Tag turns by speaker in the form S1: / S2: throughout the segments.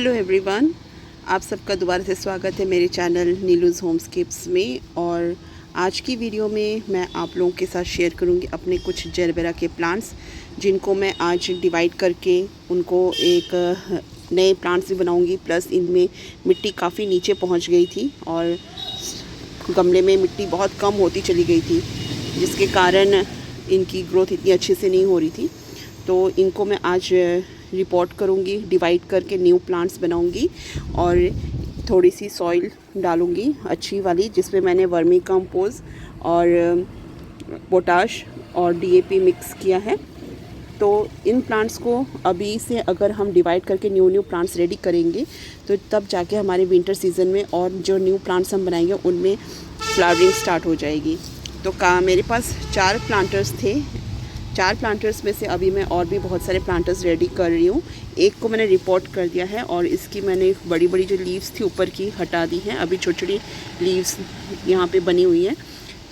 S1: Hello everyone, आप सबका दोबारा से स्वागत है मेरे चैनल नीलूज़ होमस्केप्स में। और आज की वीडियो में मैं आप लोगों के साथ शेयर करूंगी अपने कुछ जेरबेरा के प्लांट्स, जिनको मैं आज डिवाइड करके उनको एक नए प्लांट्स भी बनाऊंगी। प्लस इनमें मिट्टी काफ़ी नीचे पहुंच गई थी और गमले में मिट्टी बहुत कम होती चली गई थी, जिसके कारण इनकी ग्रोथ इतनी अच्छे से नहीं हो रही थी। तो इनको मैं आज रिपोर्ट करूँगी, डिवाइड करके न्यू प्लांट्स बनाऊँगी और थोड़ी सी सॉइल डालूँगी अच्छी वाली, जिसमें मैंने वर्मी कंपोस्ट और पोटाश और डीएपी मिक्स किया है। तो इन प्लांट्स को अभी से अगर हम डिवाइड करके न्यू प्लांट्स रेडी करेंगे तो तब जाके हमारे विंटर सीज़न में और जो न्यू प्लांट्स हम बनाएंगे उनमें फ्लावरिंग स्टार्ट हो जाएगी। तो मेरे पास 4 प्लांटर्स थे। 4 प्लांटर्स में से अभी मैं और भी बहुत सारे प्लांटर्स रेडी कर रही हूँ। एक को मैंने रिपोर्ट कर दिया है और इसकी मैंने बड़ी बड़ी जो लीव्स थी ऊपर की हटा दी हैं। अभी छोटी छोटी लीव्स यहाँ पे बनी हुई हैं,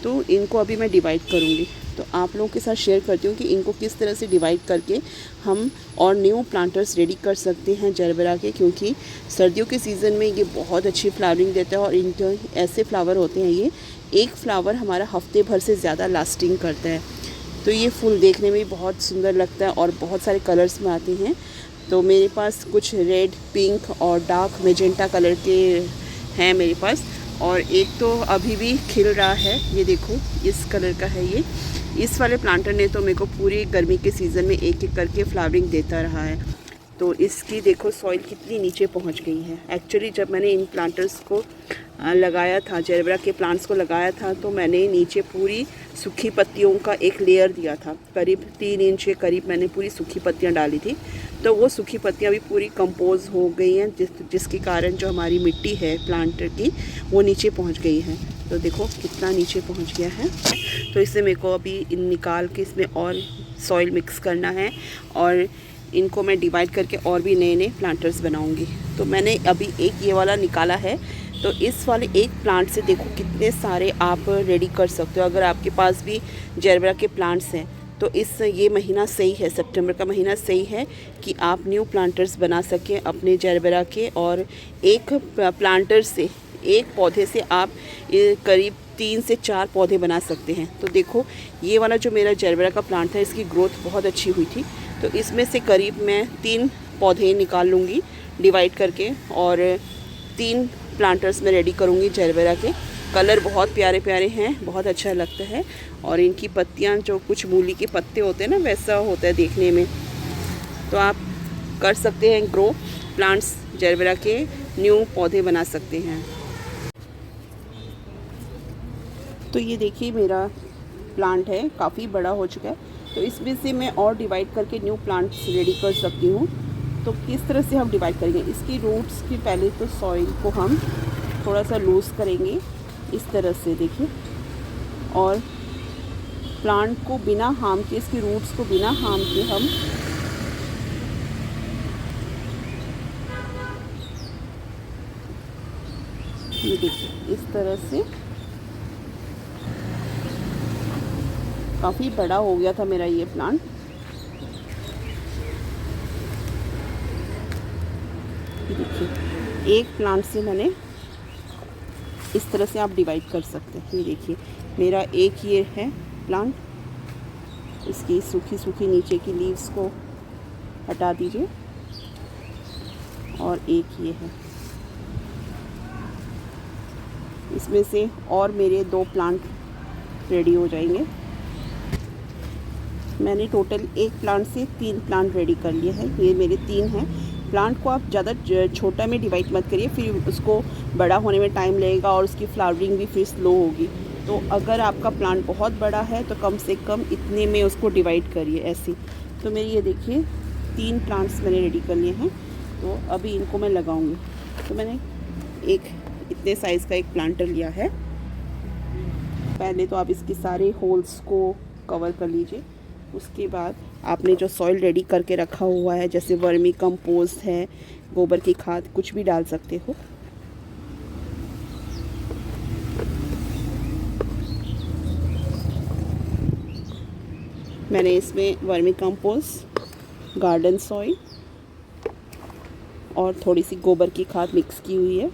S1: तो इनको अभी मैं डिवाइड करूँगी। तो आप लोगों के साथ शेयर करती हूँ कि इनको किस तरह से डिवाइड करके हम और न्यू प्लांटर्स रेडी कर सकते हैं जेरबेरा के, क्योंकि सर्दियों के सीज़न में ये बहुत अच्छी फ्लावरिंग देता है। और इनके ऐसे फ्लावर होते हैं, ये एक फ्लावर हमारा हफ्ते भर से ज़्यादा लास्टिंग करता है। तो ये फूल देखने में बहुत सुंदर लगता है और बहुत सारे कलर्स में आते हैं। तो मेरे पास कुछ रेड, पिंक और डार्क मेजेंटा कलर के हैं मेरे पास। और एक तो अभी भी खिल रहा है, ये देखो इस कलर का है ये। इस वाले प्लांटर ने तो मेरे को पूरी गर्मी के सीज़न में एक एक करके फ्लावरिंग देता रहा है। तो इसकी देखो सॉइल कितनी नीचे पहुंच गई है। एक्चुअली जब मैंने इन प्लांटर्स को लगाया था, जेरबेरा के प्लांट्स को लगाया था, तो मैंने नीचे पूरी सूखी पत्तियों का एक लेयर दिया था। करीब 3 इंच के करीब मैंने पूरी सूखी पत्तियां डाली थी। तो वो सूखी पत्तियां भी पूरी कंपोज हो गई हैं, जिसके कारण जो हमारी मिट्टी है प्लांटर की वो नीचे पहुंच गई है। तो देखो कितना नीचे पहुंच गया है। तो इससे मेरे को अभी निकाल के इसमें और सॉइल मिक्स करना है और इनको मैं डिवाइड करके और भी नए नए प्लांटर्स बनाऊंगी। तो मैंने अभी एक ये वाला निकाला है। तो इस वाले एक प्लांट से देखो कितने सारे आप रेडी कर सकते हो। अगर आपके पास भी जेरबेरा के प्लांट्स हैं तो ये महीना सही है, सितंबर का महीना सही है कि आप न्यू प्लांटर्स बना सकें अपने जेरबेरा के। और एक प्लांटर से, एक पौधे से आप करीब 3 से 4 पौधे बना सकते हैं। तो देखो ये वाला जो मेरा जेरबेरा का प्लांट है, इसकी ग्रोथ बहुत अच्छी हुई थी। तो इसमें से करीब मैं 3 पौधे निकाल लूँगी डिवाइड करके और 3 प्लांटर्स में रेडी करूँगी जेरबेरा के। कलर बहुत प्यारे प्यारे हैं, बहुत अच्छा लगता है। और इनकी पत्तियाँ जो कुछ मूली के पत्ते होते हैं ना, वैसा होता है देखने में। तो आप कर सकते हैं ग्रो प्लांट्स, जेरबेरा के न्यू पौधे बना सकते हैं। तो ये देखिए मेरा प्लांट है, काफ़ी बड़ा हो चुका है। तो इसमें से मैं और डिवाइड करके न्यू प्लांट्स रेडी कर सकती हूँ। तो किस तरह से हम डिवाइड करेंगे, इसकी रूट्स की पहले तो सॉइल को हम थोड़ा सा लूज़ करेंगे इस तरह से, देखिए। और प्लांट को बिना हार्म के, इसकी रूट्स को बिना हार्म के हम ये देखिए इस तरह से। काफ़ी बड़ा हो गया था मेरा ये प्लांट। देखिए एक प्लांट से मैंने इस तरह से आप डिवाइड कर सकते हैं। ये देखिए मेरा एक ये है प्लांट, इसकी सूखी सूखी नीचे की लीव्स को हटा दीजिए। और एक ये है, इसमें से और मेरे 2 प्लांट रेडी हो जाएंगे। मैंने टोटल एक प्लांट से 3 प्लांट रेडी कर लिए हैं। ये मेरे 3 हैं। प्लांट को आप ज़्यादा छोटा में डिवाइड मत करिए, फिर उसको बड़ा होने में टाइम लगेगा और उसकी फ्लावरिंग भी फिर स्लो होगी। तो अगर आपका प्लांट बहुत बड़ा है तो कम से कम इतने में उसको डिवाइड करिए ऐसे। तो मेरी ये देखिए 3 प्लांट्स मैंने रेडी कर लिए हैं। तो अभी इनको मैं लगाऊंगी। तो मैंने एक इतने साइज़ का एक प्लांटर लिया है। पहले तो आप इसके सारे होल्स को कवर कर लीजिए। उसके बाद आपने जो सॉइल रेडी करके रखा हुआ है, जैसे वर्मी कंपोस्ट है, गोबर की खाद, कुछ भी डाल सकते हो। मैंने इसमें वर्मी कंपोस्ट, गार्डन सॉइल और थोड़ी सी गोबर की खाद मिक्स की हुई है।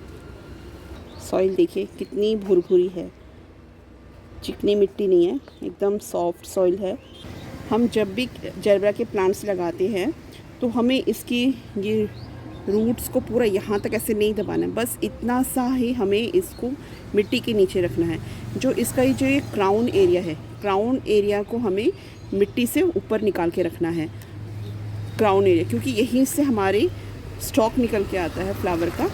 S1: सॉइल देखिए कितनी भुरभुरी है, चिकनी मिट्टी नहीं है, एकदम सॉफ्ट सॉइल है। हम जब भी जरबरा के प्लांट्स लगाते हैं तो हमें इसकी ये रूट्स को पूरा यहाँ तक ऐसे नहीं दबाना है, बस इतना सा ही हमें इसको मिट्टी के नीचे रखना है। जो इसका ये जो ये क्राउन एरिया है, क्राउन एरिया को हमें मिट्टी से ऊपर निकाल के रखना है, क्राउन एरिया, क्योंकि यहीं से हमारे स्टॉक निकल के आता है फ्लावर का।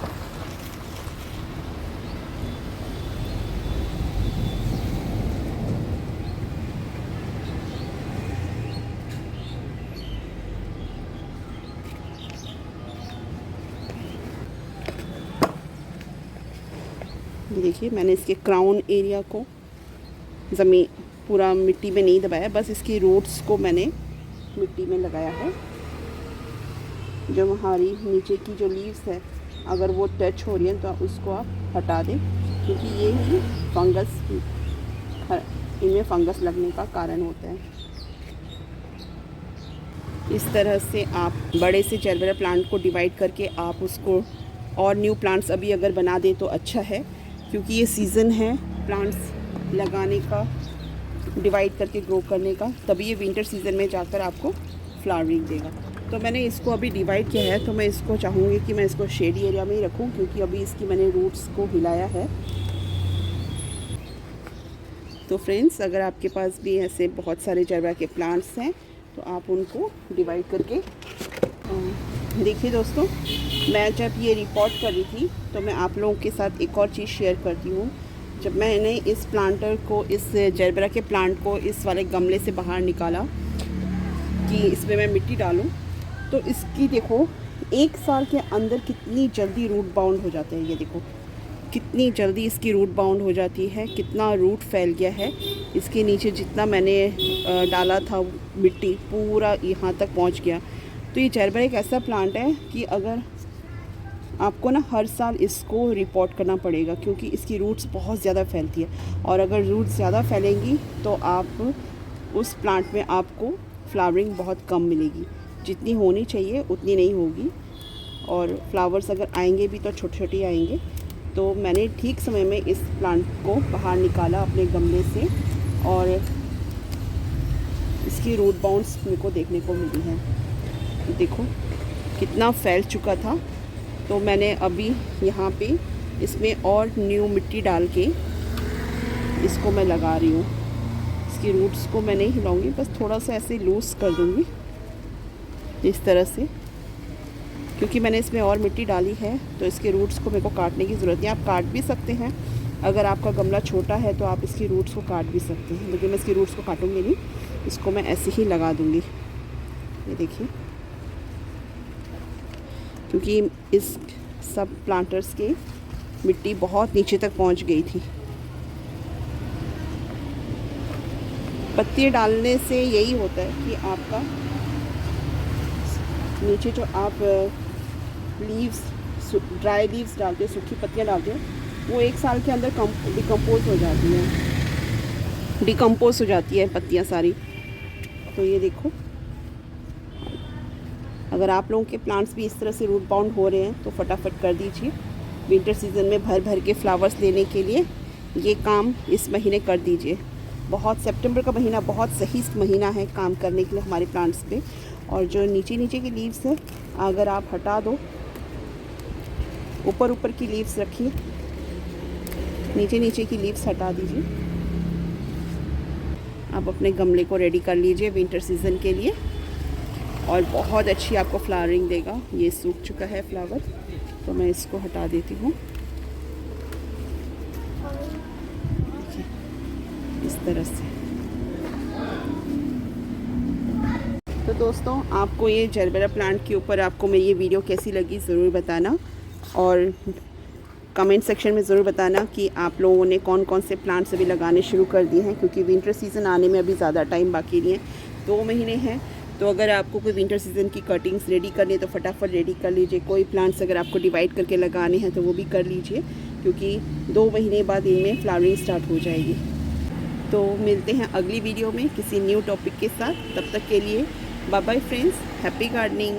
S1: ये देखिए मैंने इसके क्राउन एरिया को ज़मीन पूरा मिट्टी में नहीं दबाया, बस इसकी रूट्स को मैंने मिट्टी में लगाया है। जो हमारी नीचे की जो लीव्स है अगर वो टच हो रही है तो उसको आप हटा दें, क्योंकि ये ही फंगस, इनमें फंगस लगने का कारण होता है। इस तरह से आप बड़े से जरबरा प्लांट को डिवाइड करके आप उसको और न्यू प्लांट्स अभी अगर बना दें तो अच्छा है, क्योंकि ये सीज़न है प्लांट्स लगाने का, डिवाइड करके ग्रो करने का, तभी ये विंटर सीज़न में जाकर आपको फ्लावरिंग देगा। तो मैंने इसको अभी डिवाइड किया है, तो मैं इसको चाहूँगी कि मैं इसको शेडी एरिया में ही रखूँ, क्योंकि अभी इसकी मैंने रूट्स को हिलाया है। तो फ्रेंड्स, अगर आपके पास भी ऐसे बहुत सारे जरबरा के प्लांट्स हैं तो आप उनको डिवाइड करके देखिए। दोस्तों, मैं जब ये रिपोर्ट कर रही थी तो मैं आप लोगों के साथ एक और चीज़ शेयर करती हूँ। जब मैंने इस प्लांटर को, इस जरबरा के प्लांट को इस वाले गमले से बाहर निकाला कि इसमें मैं मिट्टी डालूं, तो इसकी देखो 1 साल के अंदर कितनी जल्दी रूट बाउंड हो जाते हैं। ये देखो कितनी जल्दी इसकी रूट बाउंड हो जाती है, कितना रूट फैल गया है। इसके नीचे जितना मैंने डाला था मिट्टी पूरा यहाँ तक पहुँच गया। तो ये जरबरा एक ऐसा प्लांट है कि अगर आपको ना हर साल इसको रिपोर्ट करना पड़ेगा, क्योंकि इसकी रूट्स बहुत ज़्यादा फैलती है, और अगर रूट्स ज़्यादा फैलेंगी तो आप उस प्लांट में आपको फ्लावरिंग बहुत कम मिलेगी, जितनी होनी चाहिए उतनी नहीं होगी, और फ्लावर्स अगर आएंगे भी तो छोटे छोटे आएंगे। तो मैंने ठीक समय में इस प्लांट को बाहर निकाला अपने गमले से, और इसकी रूट बाउंड्स मेरे को देखने को मिली है। देखो कितना फैल चुका था। तो मैंने अभी यहाँ पे इसमें और न्यू मिट्टी डाल के इसको मैं लगा रही हूँ। इसकी रूट्स को मैं नहीं हिलाऊंगी, बस थोड़ा सा ऐसे लूज़ कर दूँगी इस तरह से, क्योंकि मैंने इसमें और मिट्टी डाली है तो इसके रूट्स को मेरे को काटने की ज़रूरत नहीं। आप काट भी सकते हैं, अगर आपका गमला छोटा है तो आप इसकी रूट्स को काट भी सकते हैं, लेकिन मैं इसकी रूट्स को काटूँगी नहीं, इसको मैं ऐसे ही लगा दूँगी। ये देखिए, क्योंकि इस सब प्लांटर्स के मिट्टी बहुत नीचे तक पहुंच गई थी। पत्ती डालने से यही होता है कि आपका नीचे जो आप लीव्स, ड्राई लीव्स डालते हो, सूखी पत्तियां डालते हो, वो 1 साल के अंदर डिकम्पोज हो जाती है, डिकम्पोज हो जाती है पत्तियां सारी। तो ये देखो, अगर आप लोगों के प्लांट्स भी इस तरह से रूट बाउंड हो रहे हैं तो फटाफट कर दीजिए। विंटर सीज़न में भर भर के फ्लावर्स लेने के लिए ये काम इस महीने कर दीजिए। सितंबर का महीना बहुत सही महीना है काम करने के लिए हमारे प्लांट्स पे। और जो नीचे नीचे की लीव्स है अगर आप हटा दो, ऊपर ऊपर की लीव्स रखिए, नीचे नीचे की लीव्स हटा दीजिए। आप अपने गमले को रेडी कर लीजिए विंटर सीज़न के लिए, और बहुत अच्छी आपको फ्लावरिंग देगा। ये सूख चुका है फ्लावर, तो मैं इसको हटा देती हूँ। देखिए इस तरह से। तो दोस्तों, आपको ये जरबरा प्लांट के ऊपर आपको मेरी ये वीडियो कैसी लगी ज़रूर बताना, और कमेंट सेक्शन में ज़रूर बताना कि आप लोगों ने कौन कौन से प्लांट्स अभी लगाने शुरू कर दिए हैं, क्योंकि विंटर सीज़न आने में अभी ज़्यादा टाइम बाकी नहीं है, 2 महीने हैं। तो अगर आपको कोई विंटर सीज़न की कटिंग्स रेडी करनी है तो फटाफट रेडी कर लीजिए। कोई प्लांट्स अगर आपको डिवाइड करके लगाने हैं तो वो भी कर लीजिए, क्योंकि 2 महीने बाद इनमें फ्लावरिंग स्टार्ट हो जाएगी। तो मिलते हैं अगली वीडियो में किसी न्यू टॉपिक के साथ। तब तक के लिए bye bye friends, happy gardening.